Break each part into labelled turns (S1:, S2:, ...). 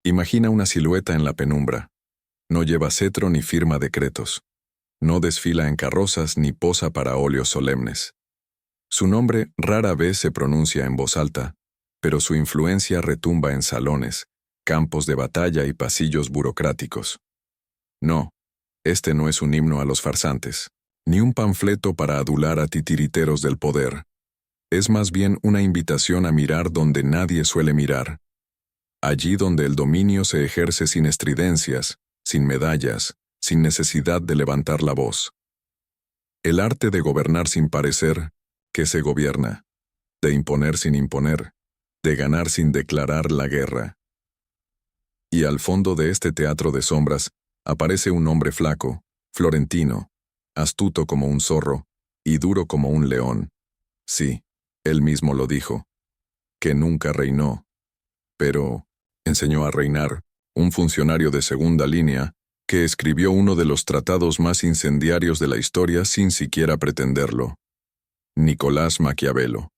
S1: Imagina una silueta en la penumbra. No lleva cetro ni firma decretos. No desfila en carrozas ni posa para óleos solemnes. Su nombre rara vez se pronuncia en voz alta, pero su influencia retumba en salones, campos de batalla y pasillos burocráticos. No, este no es un himno a los farsantes, ni un panfleto para adular a titiriteros del poder. Es más bien una invitación a mirar donde nadie suele mirar. Allí donde el dominio se ejerce sin estridencias, sin medallas, sin necesidad de levantar la voz. El arte de gobernar sin parecer, que se gobierna, de imponer sin imponer, de ganar sin declarar la guerra. Y al fondo de este teatro de sombras aparece un hombre flaco, florentino, astuto como un zorro y duro como un león. Sí, él mismo lo dijo, que nunca reinó, pero enseñó a reinar, un funcionario de segunda línea que escribió uno de los tratados más incendiarios de la historia sin siquiera pretenderlo. Nicolás Maquiavelo.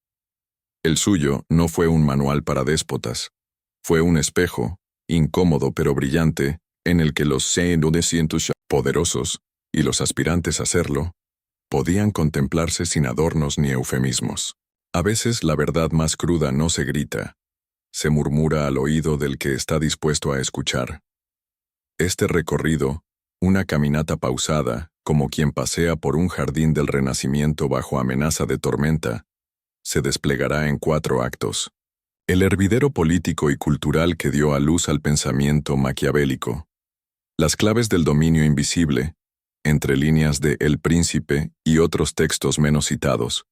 S1: El suyo no fue un manual para déspotas. Fue un espejo, incómodo pero brillante, en el que los cientos poderosos, y los aspirantes a serlo, podían contemplarse sin adornos ni eufemismos. A veces la verdad más cruda no se grita, se murmura al oído del que está dispuesto a escuchar. Este recorrido, una caminata pausada, como quien pasea por un jardín del Renacimiento bajo amenaza de tormenta, se desplegará en 4 actos. El hervidero político y cultural que dio a luz al pensamiento maquiavélico. Las claves del dominio invisible, entre líneas de El Príncipe y otros textos menos citados.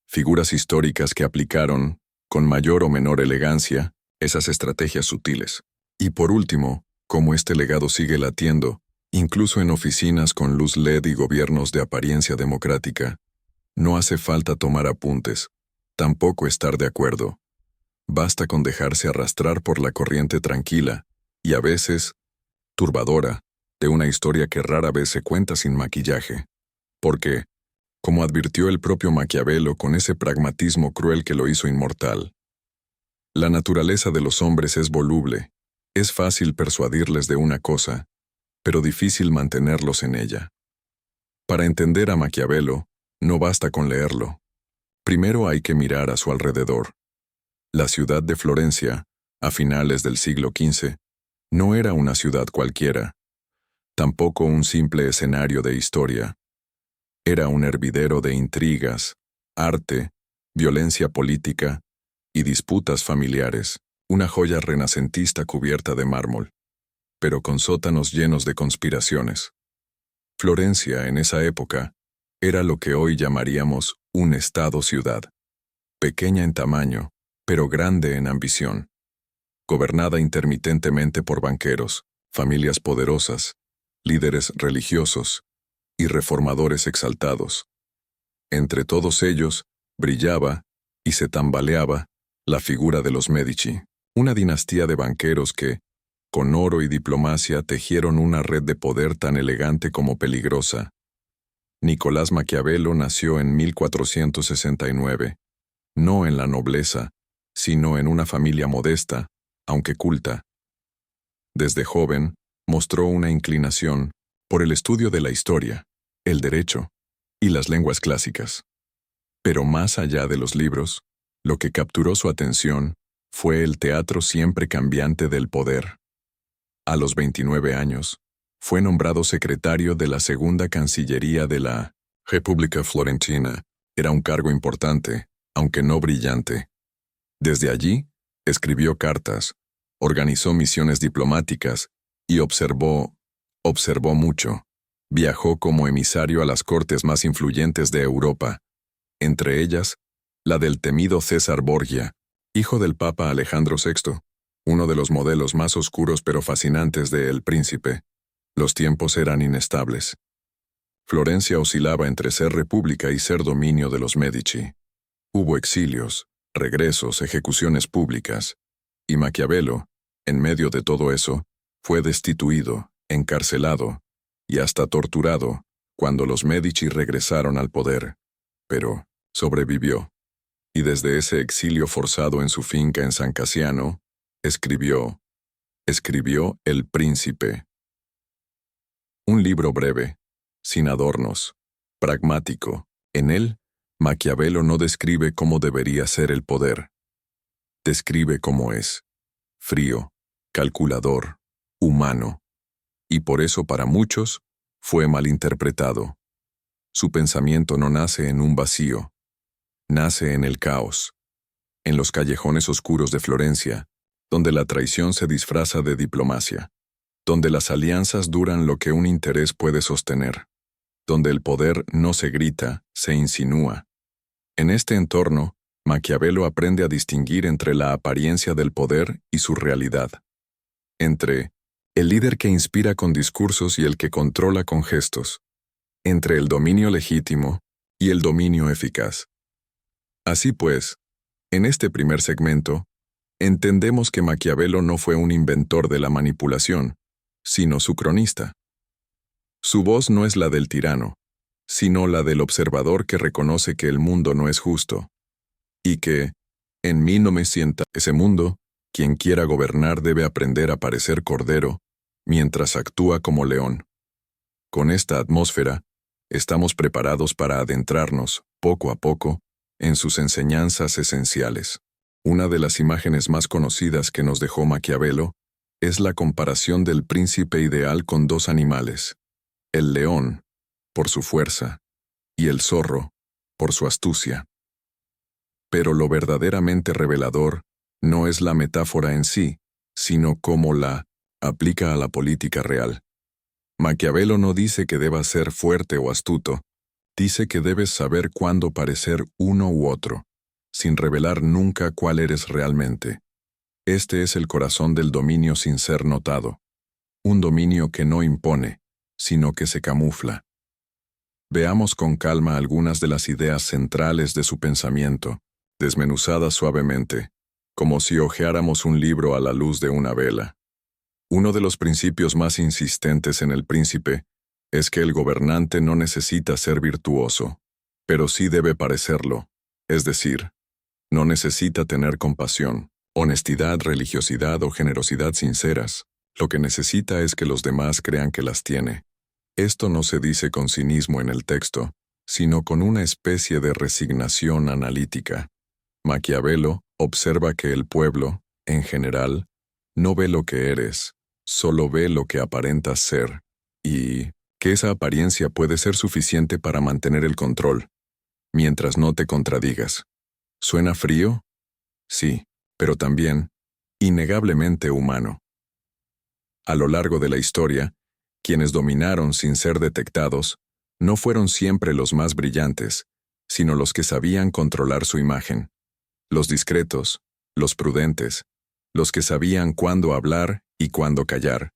S1: Figuras históricas que aplicaron, con mayor o menor elegancia, esas estrategias sutiles. Y por último, cómo este legado sigue latiendo, incluso en oficinas con luz LED y gobiernos de apariencia democrática. No hace falta tomar apuntes, tampoco estar de acuerdo. Basta con dejarse arrastrar por la corriente tranquila, y a veces, turbadora, de una historia que rara vez se cuenta sin maquillaje. Porque, como advirtió el propio Maquiavelo con ese pragmatismo cruel que lo hizo inmortal, la naturaleza de los hombres es voluble, es fácil persuadirles de una cosa, pero difícil mantenerlos en ella. Para entender a Maquiavelo, no basta con leerlo. Primero hay que mirar a su alrededor. La ciudad de Florencia, a finales del siglo XV, no era una ciudad cualquiera, tampoco un simple escenario de historia. Era un hervidero de intrigas, arte, violencia política y disputas familiares, una joya renacentista cubierta de mármol, pero con sótanos llenos de conspiraciones. Florencia, en esa época, era lo que hoy llamaríamos un estado-ciudad, pequeña en tamaño, pero grande en ambición, gobernada intermitentemente por banqueros, familias poderosas, líderes religiosos y reformadores exaltados. Entre todos ellos, brillaba y se tambaleaba la figura de los Medici, una dinastía de banqueros que, con oro y diplomacia, tejieron una red de poder tan elegante como peligrosa. Nicolás Maquiavelo nació en 1469, no en la nobleza, sino en una familia modesta, aunque culta. Desde joven, mostró una inclinación por el estudio de la historia, el derecho y las lenguas clásicas. Pero más allá de los libros, lo que capturó su atención fue el teatro siempre cambiante del poder. A los 29 años, fue nombrado secretario de la Segunda Cancillería de la República Florentina. Era un cargo importante, aunque no brillante. Desde allí, escribió cartas, organizó misiones diplomáticas y observó mucho. Viajó como emisario a las cortes más influyentes de Europa, entre ellas, la del temido César Borgia, hijo del Papa Alejandro VI, uno de los modelos más oscuros pero fascinantes de El Príncipe. Los tiempos eran inestables. Florencia oscilaba entre ser república y ser dominio de los Medici. Hubo exilios, regresos, ejecuciones públicas, y Maquiavelo, en medio de todo eso, fue destituido, encarcelado y hasta torturado cuando los Medici regresaron al poder. Pero sobrevivió, y desde ese exilio forzado en su finca en San Casiano, escribió Escribió El Príncipe. Un libro breve, sin adornos, pragmático. En él, Maquiavelo no describe cómo debería ser el poder. Describe cómo es: frío, calculador, humano. Y por eso para muchos fue malinterpretado. Su pensamiento no nace en un vacío, nace en el caos, en los callejones oscuros de Florencia, donde la traición se disfraza de diplomacia, donde las alianzas duran lo que un interés puede sostener, donde el poder no se grita, se insinúa. En este entorno, Maquiavelo aprende a distinguir entre la apariencia del poder y su realidad, entre el líder que inspira con discursos y el que controla con gestos, entre el dominio legítimo y el dominio eficaz. Así pues, en este primer segmento, entendemos que Maquiavelo no fue un inventor de la manipulación, sino su cronista. Su voz no es la del tirano, sino la del observador que reconoce que el mundo no es justo, y que, en mí no me sienta ese mundo, quien quiera gobernar debe aprender a parecer cordero, mientras actúa como león. Con esta atmósfera, estamos preparados para adentrarnos, poco a poco, en sus enseñanzas esenciales. Una de las imágenes más conocidas que nos dejó Maquiavelo es la comparación del príncipe ideal con dos animales: el león, por su fuerza, y el zorro, por su astucia. Pero lo verdaderamente revelador no es la metáfora en sí, sino cómo la aplica a la política real. Maquiavelo no dice que debas ser fuerte o astuto, dice que debes saber cuándo parecer uno u otro, sin revelar nunca cuál eres realmente. Este es el corazón del dominio sin ser notado, un dominio que no impone, sino que se camufla. Veamos con calma algunas de las ideas centrales de su pensamiento, desmenuzadas suavemente, como si hojeáramos un libro a la luz de una vela. Uno de los principios más insistentes en El Príncipe es que el gobernante no necesita ser virtuoso, pero sí debe parecerlo, es decir, no necesita tener compasión, honestidad, religiosidad o generosidad sinceras. Lo que necesita es que los demás crean que las tiene. Esto no se dice con cinismo en el texto, sino con una especie de resignación analítica. Maquiavelo observa que el pueblo, en general, no ve lo que eres, solo ve lo que aparentas ser, y que esa apariencia puede ser suficiente para mantener el control, mientras no te contradigas. ¿Suena frío? Sí, pero también, innegablemente humano. A lo largo de la historia, quienes dominaron sin ser detectados no fueron siempre los más brillantes, sino los que sabían controlar su imagen. Los discretos, los prudentes, los que sabían cuándo hablar y cuándo callar.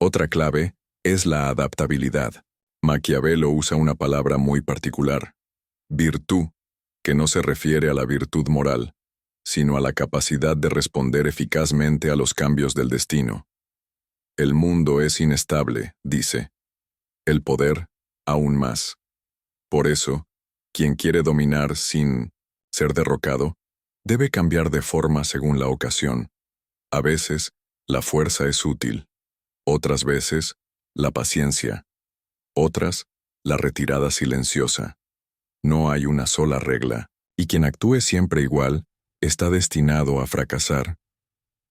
S1: Otra clave es la adaptabilidad. Maquiavelo usa una palabra muy particular: virtud, que no se refiere a la virtud moral, sino a la capacidad de responder eficazmente a los cambios del destino. El mundo es inestable, dice. El poder, aún más. Por eso, quien quiere dominar sin ser derrocado, debe cambiar de forma según la ocasión. A veces, la fuerza es útil. Otras veces, la paciencia. Otras, la retirada silenciosa. No hay una sola regla, y quien actúe siempre igual está destinado a fracasar.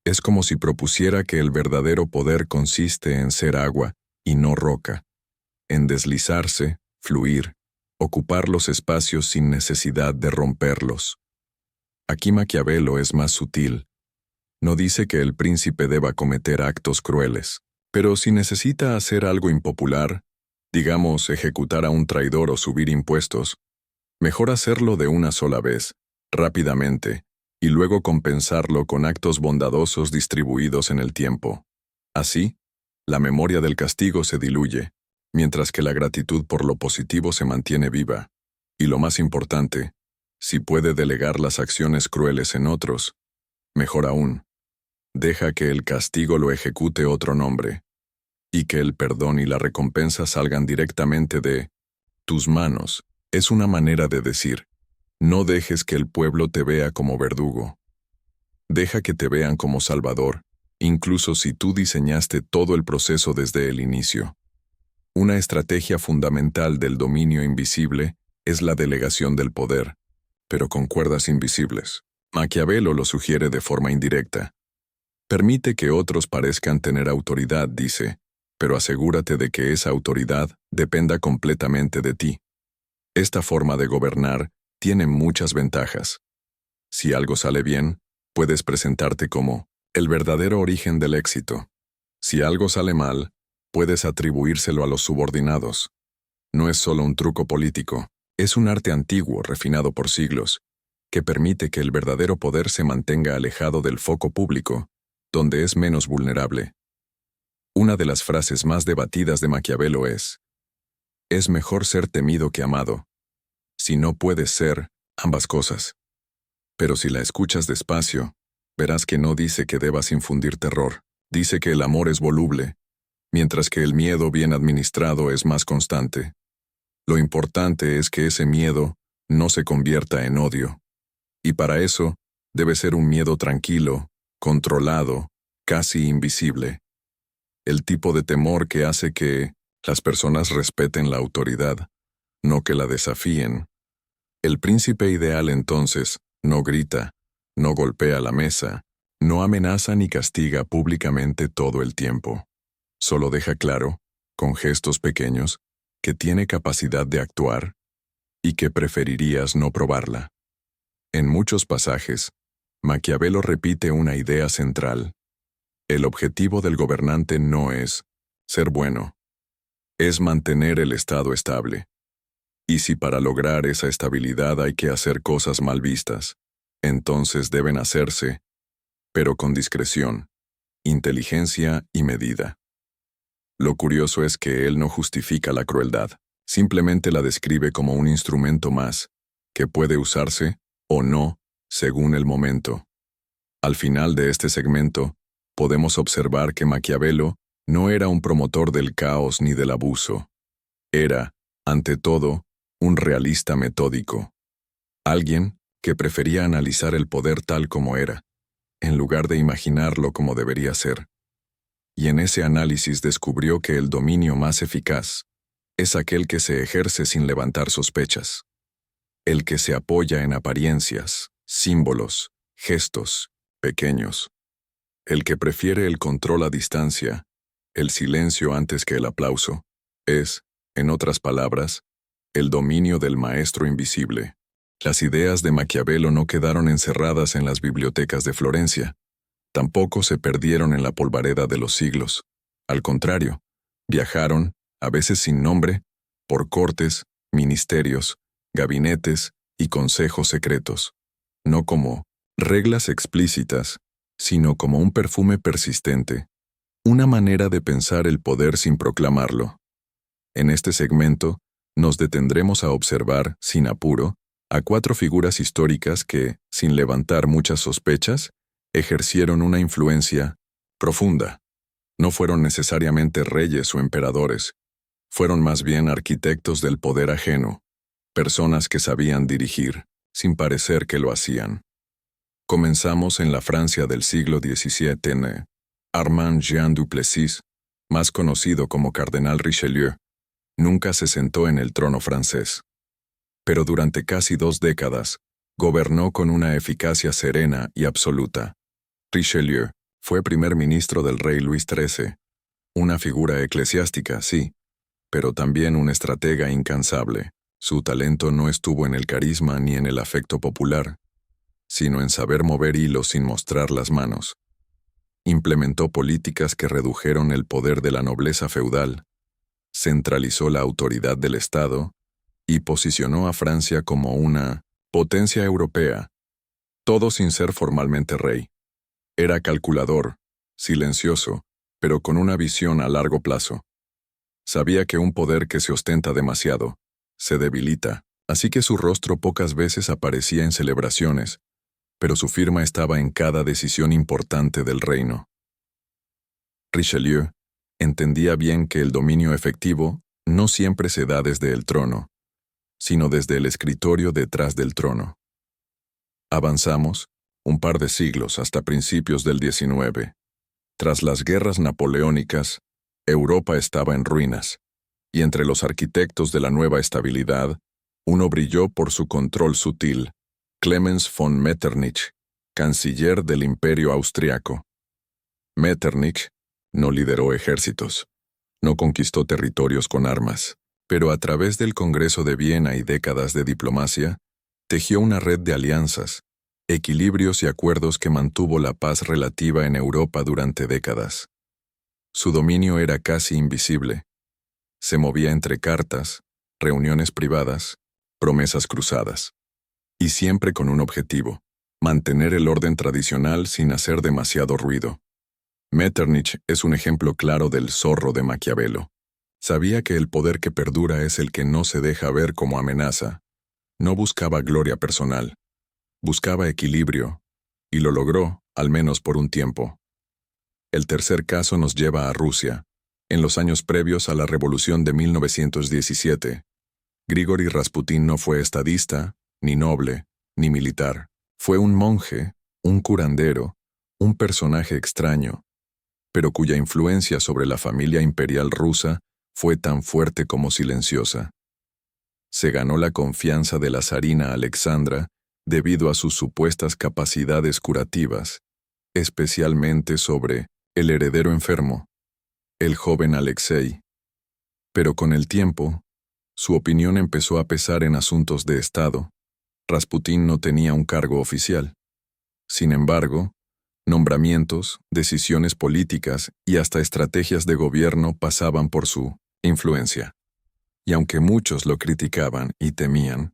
S1: Es como si propusiera que el verdadero poder consiste en ser agua y no roca, en deslizarse, fluir, ocupar los espacios sin necesidad de romperlos. Aquí Maquiavelo es más sutil. No dice que el príncipe deba cometer actos crueles, pero si necesita hacer algo impopular, digamos ejecutar a un traidor o subir impuestos, mejor hacerlo de una sola vez, rápidamente, y luego compensarlo con actos bondadosos distribuidos en el tiempo. Así, la memoria del castigo se diluye, mientras que la gratitud por lo positivo se mantiene viva. Y lo más importante, si puede delegar las acciones crueles en otros, mejor aún, deja que el castigo lo ejecute otro nombre, y que el perdón y la recompensa salgan directamente de tus manos. Es una manera de decir: no dejes que el pueblo te vea como verdugo. Deja que te vean como salvador, incluso si tú diseñaste todo el proceso desde el inicio. Una estrategia fundamental del dominio invisible es la delegación del poder, pero con cuerdas invisibles. Maquiavelo lo sugiere de forma indirecta. Permite que otros parezcan tener autoridad, dice, pero asegúrate de que esa autoridad dependa completamente de ti. Esta forma de gobernar tiene muchas ventajas. Si algo sale bien, puedes presentarte como el verdadero origen del éxito. Si algo sale mal, puedes atribuírselo a los subordinados. No es solo un truco político, es un arte antiguo refinado por siglos, que permite que el verdadero poder se mantenga alejado del foco público, donde es menos vulnerable. Una de las frases más debatidas de Maquiavelo es mejor ser temido que amado. Si no puedes ser ambas cosas. Pero si la escuchas despacio, verás que no dice que debas infundir terror, dice que el amor es voluble, mientras que el miedo bien administrado es más constante. Lo importante es que ese miedo no se convierta en odio. Y para eso, debe ser un miedo tranquilo, controlado, casi invisible. El tipo de temor que hace que las personas respeten la autoridad, no que la desafíen. El príncipe ideal entonces no grita, no golpea la mesa, no amenaza ni castiga públicamente todo el tiempo. Solo deja claro, con gestos pequeños, que tiene capacidad de actuar y que preferirías no probarla. En muchos pasajes, Maquiavelo repite una idea central. El objetivo del gobernante no es ser bueno, es mantener el estado estable. Y si para lograr esa estabilidad hay que hacer cosas mal vistas, entonces deben hacerse, pero con discreción, inteligencia y medida. Lo curioso es que él no justifica la crueldad, simplemente la describe como un instrumento más, que puede usarse o no, según el momento. Al final de este segmento, podemos observar que Maquiavelo no era un promotor del caos ni del abuso. Era, ante todo, un realista metódico. Alguien que prefería analizar el poder tal como era, en lugar de imaginarlo como debería ser. Y en ese análisis descubrió que el dominio más eficaz es aquel que se ejerce sin levantar sospechas, el que se apoya en apariencias, símbolos, gestos, pequeños, el que prefiere el control a distancia, el silencio antes que el aplauso, es, en otras palabras, el dominio del maestro invisible. Las ideas de Maquiavelo no quedaron encerradas en las bibliotecas de Florencia, tampoco se perdieron en la polvareda de los siglos. Al contrario, viajaron, a veces sin nombre, por cortes, ministerios, gabinetes y consejos secretos, no como reglas explícitas, sino como un perfume persistente, una manera de pensar el poder sin proclamarlo. En este segmento, nos detendremos a observar, sin apuro, a 4 figuras históricas que, sin levantar muchas sospechas, ejercieron una influencia profunda. No fueron necesariamente reyes o emperadores, fueron más bien arquitectos del poder ajeno, personas que sabían dirigir, sin parecer que lo hacían. Comenzamos en la Francia del siglo XVII en Armand Jean Duplessis, más conocido como Cardenal Richelieu, nunca se sentó en el trono francés. Pero durante casi 2 décadas, gobernó con una eficacia serena y absoluta. Richelieu fue primer ministro del rey Luis XIII, una figura eclesiástica, sí, pero también un estratega incansable. Su talento no estuvo en el carisma ni en el afecto popular, sino en saber mover hilos sin mostrar las manos. Implementó políticas que redujeron el poder de la nobleza feudal, centralizó la autoridad del Estado y posicionó a Francia como una potencia europea, todo sin ser formalmente rey. Era calculador, silencioso, pero con una visión a largo plazo. Sabía que un poder que se ostenta demasiado se debilita, así que su rostro pocas veces aparecía en celebraciones, pero su firma estaba en cada decisión importante del reino. Richelieu entendía bien que el dominio efectivo no siempre se da desde el trono, sino desde el escritorio detrás del trono. Avanzamos un par de siglos hasta principios del XIX. Tras las guerras napoleónicas, Europa estaba en ruinas, y entre los arquitectos de la nueva estabilidad, uno brilló por su control sutil, Clemens von Metternich, canciller del Imperio Austriaco. Metternich no lideró ejércitos, no conquistó territorios con armas, pero a través del Congreso de Viena y décadas de diplomacia, tejió una red de alianzas, equilibrios y acuerdos que mantuvo la paz relativa en Europa durante décadas. Su dominio era casi invisible. Se movía entre cartas, reuniones privadas, promesas cruzadas. Y siempre con un objetivo: mantener el orden tradicional sin hacer demasiado ruido. Metternich es un ejemplo claro del zorro de Maquiavelo. Sabía que el poder que perdura es el que no se deja ver como amenaza. No buscaba gloria personal. Buscaba equilibrio, y lo logró, al menos por un tiempo. El tercer caso nos lleva a Rusia, en los años previos a la Revolución de 1917. Grigori Rasputín no fue estadista, ni noble, ni militar. Fue un monje, un curandero, un personaje extraño, pero cuya influencia sobre la familia imperial rusa fue tan fuerte como silenciosa. Se ganó la confianza de la zarina Alexandra debido a sus supuestas capacidades curativas, especialmente sobre el heredero enfermo, el joven Alexei. Pero con el tiempo, su opinión empezó a pesar en asuntos de Estado. Rasputín no tenía un cargo oficial. Sin embargo, nombramientos, decisiones políticas y hasta estrategias de gobierno pasaban por su influencia. Y aunque muchos lo criticaban y temían,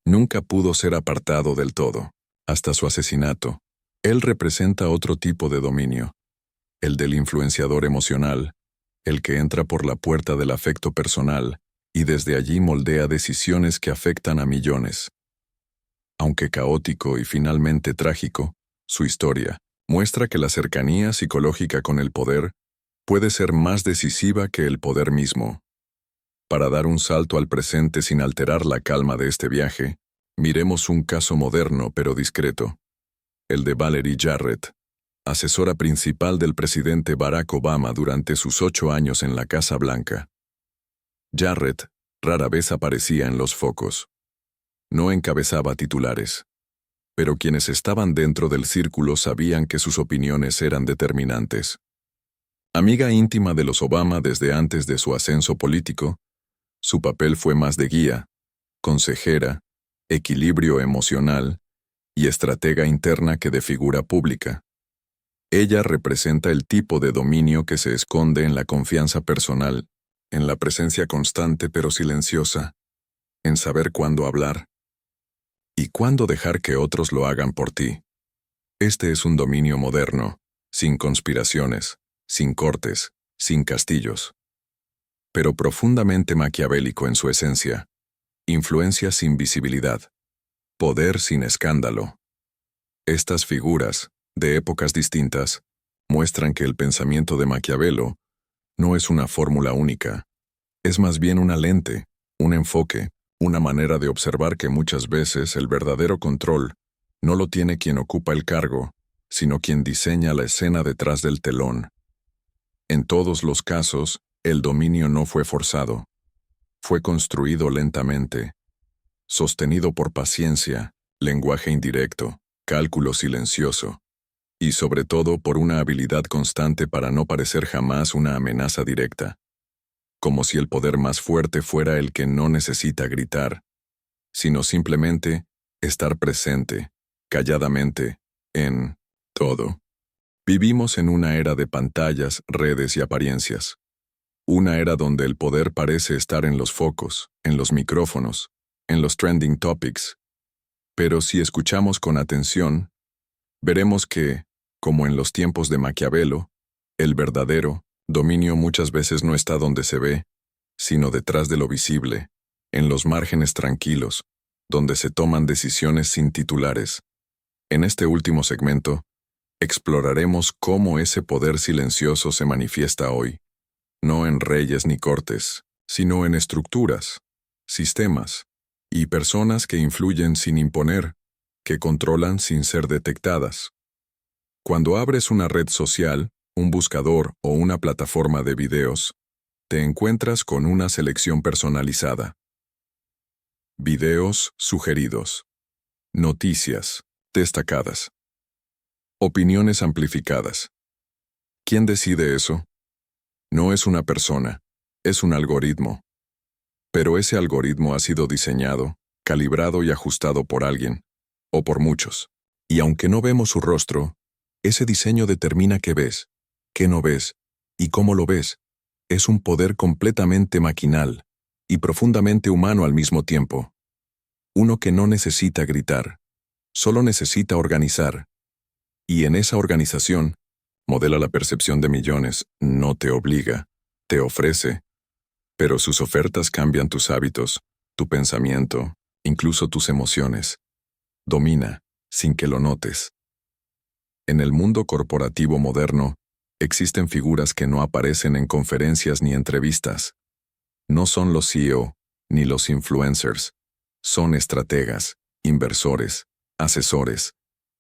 S1: nunca pudo ser apartado del todo. Hasta su asesinato, él representa otro tipo de dominio, el del influenciador emocional, el que entra por la puerta del afecto personal y desde allí moldea decisiones que afectan a millones. Aunque caótico y finalmente trágico, su historia muestra que la cercanía psicológica con el poder puede ser más decisiva que el poder mismo. Para dar un salto al presente sin alterar la calma de este viaje, miremos un caso moderno pero discreto, el de Valerie Jarrett, asesora principal del presidente Barack Obama durante sus 8 años en la Casa Blanca. Jarrett rara vez aparecía en los focos. No encabezaba titulares, pero quienes estaban dentro del círculo sabían que sus opiniones eran determinantes. Amiga íntima de los Obama desde antes de su ascenso político, su papel fue más de guía, consejera, equilibrio emocional y estratega interna que de figura pública. Ella representa el tipo de dominio que se esconde en la confianza personal, en la presencia constante pero silenciosa, en saber cuándo hablar y cuándo dejar que otros lo hagan por ti. Este es un dominio moderno, sin conspiraciones, sin cortes, sin castillos, pero profundamente maquiavélico en su esencia. Influencia sin visibilidad, poder sin escándalo. Estas figuras, de épocas distintas, muestran que el pensamiento de Maquiavelo no es una fórmula única, es más bien una lente, un enfoque, una manera de observar que muchas veces el verdadero control no lo tiene quien ocupa el cargo, sino quien diseña la escena detrás del telón. En todos los casos, el dominio no fue forzado. Fue construido lentamente, sostenido por paciencia, lenguaje indirecto, cálculo silencioso, y sobre todo por una habilidad constante para no parecer jamás una amenaza directa. Como si el poder más fuerte fuera el que no necesita gritar, sino simplemente estar presente, calladamente, en todo. Vivimos en una era de pantallas, redes y apariencias. Una era donde el poder parece estar en los focos, en los micrófonos, en los trending topics. Pero si escuchamos con atención, veremos que, como en los tiempos de Maquiavelo, el verdadero dominio muchas veces no está donde se ve, sino detrás de lo visible, en los márgenes tranquilos, donde se toman decisiones sin titulares. En este último segmento, exploraremos cómo ese poder silencioso se manifiesta hoy, no en reyes ni cortes, sino en estructuras, sistemas y personas que influyen sin imponer, que controlan sin ser detectadas. Cuando abres una red social, un buscador o una plataforma de videos, te encuentras con una selección personalizada. Videos sugeridos. Noticias destacadas. Opiniones amplificadas. ¿Quién decide eso? No es una persona, es un algoritmo. Pero ese algoritmo ha sido diseñado, calibrado y ajustado por alguien, o por muchos. Y aunque no vemos su rostro, ese diseño determina qué ves, qué no ves, y cómo lo ves. Es un poder completamente maquinal y profundamente humano al mismo tiempo. Uno que no necesita gritar, solo necesita organizar. Y en esa organización, modela la percepción de millones, no te obliga, te ofrece. Pero sus ofertas cambian tus hábitos, tu pensamiento, incluso tus emociones. Domina, sin que lo notes. En el mundo corporativo moderno, existen figuras que no aparecen en conferencias ni entrevistas. No son los CEO, ni los influencers. Son estrategas, inversores, asesores,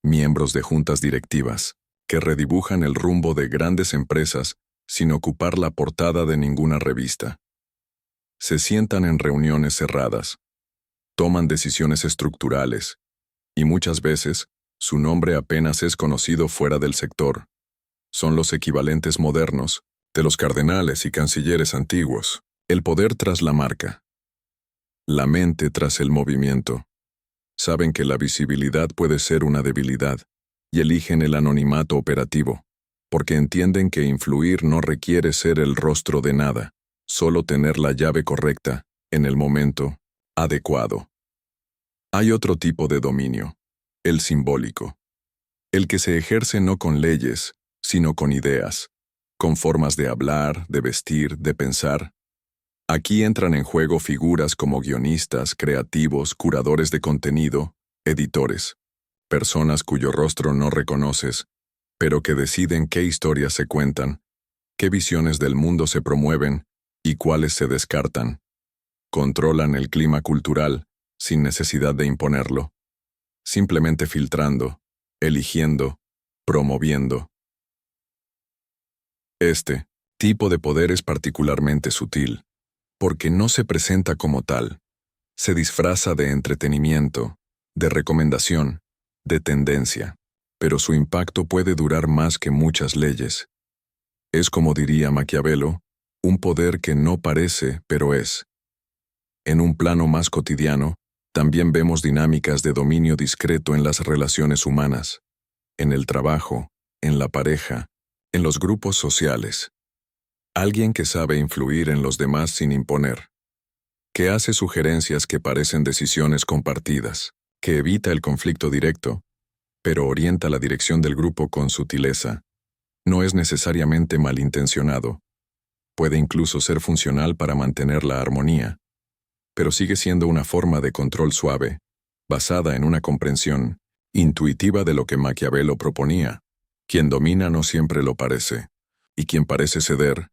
S1: miembros de juntas directivas, que redibujan el rumbo de grandes empresas sin ocupar la portada de ninguna revista. Se sientan en reuniones cerradas, toman decisiones estructurales, y muchas veces, su nombre apenas es conocido fuera del sector. Son los equivalentes modernos de los cardenales y cancilleres antiguos. El poder tras la marca. La mente tras el movimiento. Saben que la visibilidad puede ser una debilidad, y eligen el anonimato operativo, porque entienden que influir no requiere ser el rostro de nada, solo tener la llave correcta, en el momento adecuado. Hay otro tipo de dominio, el simbólico. El que se ejerce no con leyes, sino con ideas, con formas de hablar, de vestir, de pensar. Aquí entran en juego figuras como guionistas, creativos, curadores de contenido, editores, personas cuyo rostro no reconoces, pero que deciden qué historias se cuentan, qué visiones del mundo se promueven y cuáles se descartan. Controlan el clima cultural sin necesidad de imponerlo, simplemente filtrando, eligiendo, promoviendo. Este tipo de poder es particularmente sutil, porque no se presenta como tal. Se disfraza de entretenimiento, de recomendación, de tendencia, pero su impacto puede durar más que muchas leyes. Es, como diría Maquiavelo, un poder que no parece, pero es. En un plano más cotidiano, también vemos dinámicas de dominio discreto en las relaciones humanas, en el trabajo, en la pareja, en los grupos sociales. Alguien que sabe influir en los demás sin imponer, que hace sugerencias que parecen decisiones compartidas, que evita el conflicto directo, pero orienta la dirección del grupo con sutileza. No es necesariamente malintencionado. Puede incluso ser funcional para mantener la armonía, pero sigue siendo una forma de control suave, basada en una comprensión intuitiva de lo que Maquiavelo proponía. Quien domina no siempre lo parece, y quien parece ceder,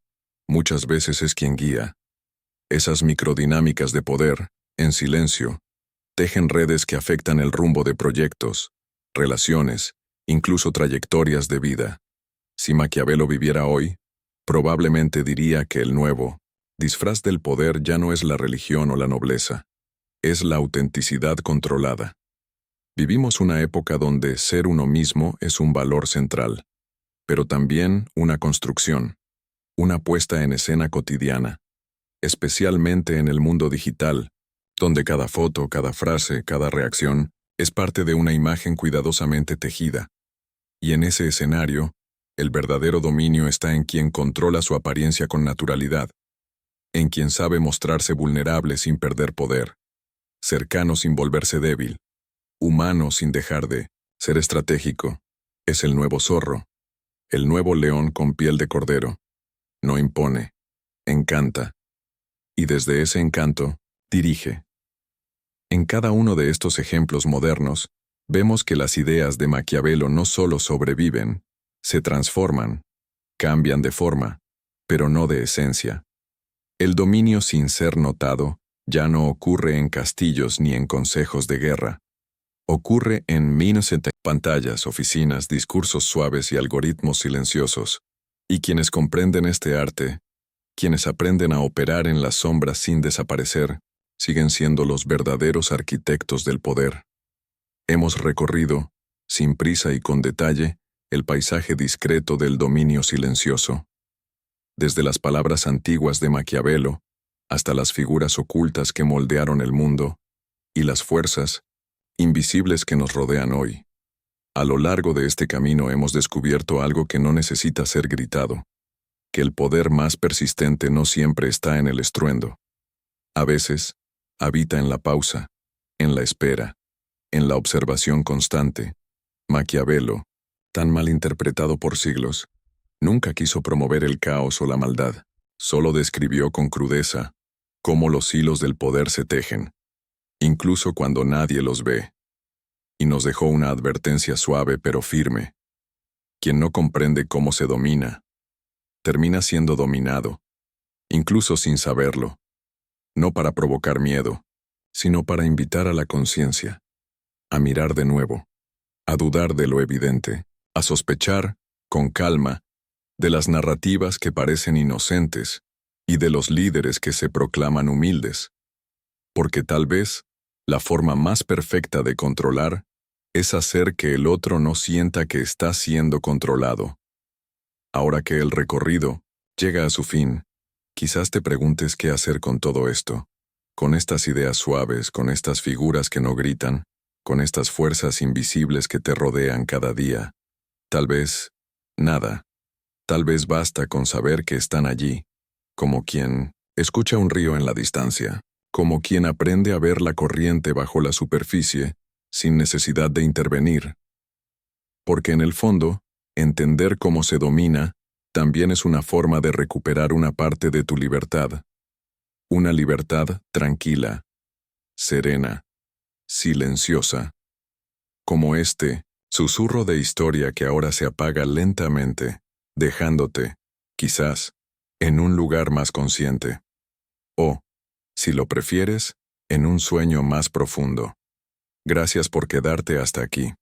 S1: muchas veces es quien guía. Esas microdinámicas de poder, en silencio, tejen redes que afectan el rumbo de proyectos, relaciones, incluso trayectorias de vida. Si Maquiavelo viviera hoy, probablemente diría que el nuevo disfraz del poder ya no es la religión o la nobleza, es la autenticidad controlada. Vivimos una época donde ser uno mismo es un valor central, pero también una construcción, una puesta en escena cotidiana, especialmente en el mundo digital, donde cada foto, cada frase, cada reacción es parte de una imagen cuidadosamente tejida. Y en ese escenario, el verdadero dominio está en quien controla su apariencia con naturalidad, en quien sabe mostrarse vulnerable sin perder poder, cercano sin volverse débil, humano sin dejar de ser estratégico. Es el nuevo zorro, el nuevo león con piel de cordero. No impone, encanta. Y desde ese encanto, dirige. En cada uno de estos ejemplos modernos, vemos que las ideas de Maquiavelo no solo sobreviven, se transforman, cambian de forma, pero no de esencia. El dominio sin ser notado ya no ocurre en castillos ni en consejos de guerra. Ocurre en pantallas, oficinas, discursos suaves y algoritmos silenciosos. Y quienes comprenden este arte, quienes aprenden a operar en las sombras sin desaparecer, siguen siendo los verdaderos arquitectos del poder. Hemos recorrido, sin prisa y con detalle, el paisaje discreto del dominio silencioso. Desde las palabras antiguas de Maquiavelo, hasta las figuras ocultas que moldearon el mundo, y las fuerzas invisibles que nos rodean hoy. A lo largo de este camino hemos descubierto algo que no necesita ser gritado, que el poder más persistente no siempre está en el estruendo. A veces, habita en la pausa, en la espera, en la observación constante. Maquiavelo, tan mal interpretado por siglos, nunca quiso promover el caos o la maldad, solo describió con crudeza cómo los hilos del poder se tejen, incluso cuando nadie los ve. Y nos dejó una advertencia suave pero firme. Quien no comprende cómo se domina, termina siendo dominado, incluso sin saberlo, no para provocar miedo, sino para invitar a la conciencia, a mirar de nuevo, a dudar de lo evidente, a sospechar, con calma, de las narrativas que parecen inocentes y de los líderes que se proclaman humildes. Porque tal vez, la forma más perfecta de controlar es hacer que el otro no sienta que está siendo controlado. Ahora que el recorrido llega a su fin, quizás te preguntes qué hacer con todo esto, con estas ideas suaves, con estas figuras que no gritan, con estas fuerzas invisibles que te rodean cada día. Tal vez, nada. Tal vez basta con saber que están allí, como quien escucha un río en la distancia, como quien aprende a ver la corriente bajo la superficie, sin necesidad de intervenir. Porque en el fondo, entender cómo se domina también es una forma de recuperar una parte de tu libertad. Una libertad tranquila, serena, silenciosa. Como este susurro de historia que ahora se apaga lentamente, dejándote, quizás, en un lugar más consciente. O, si lo prefieres, en un sueño más profundo. Gracias por quedarte hasta aquí.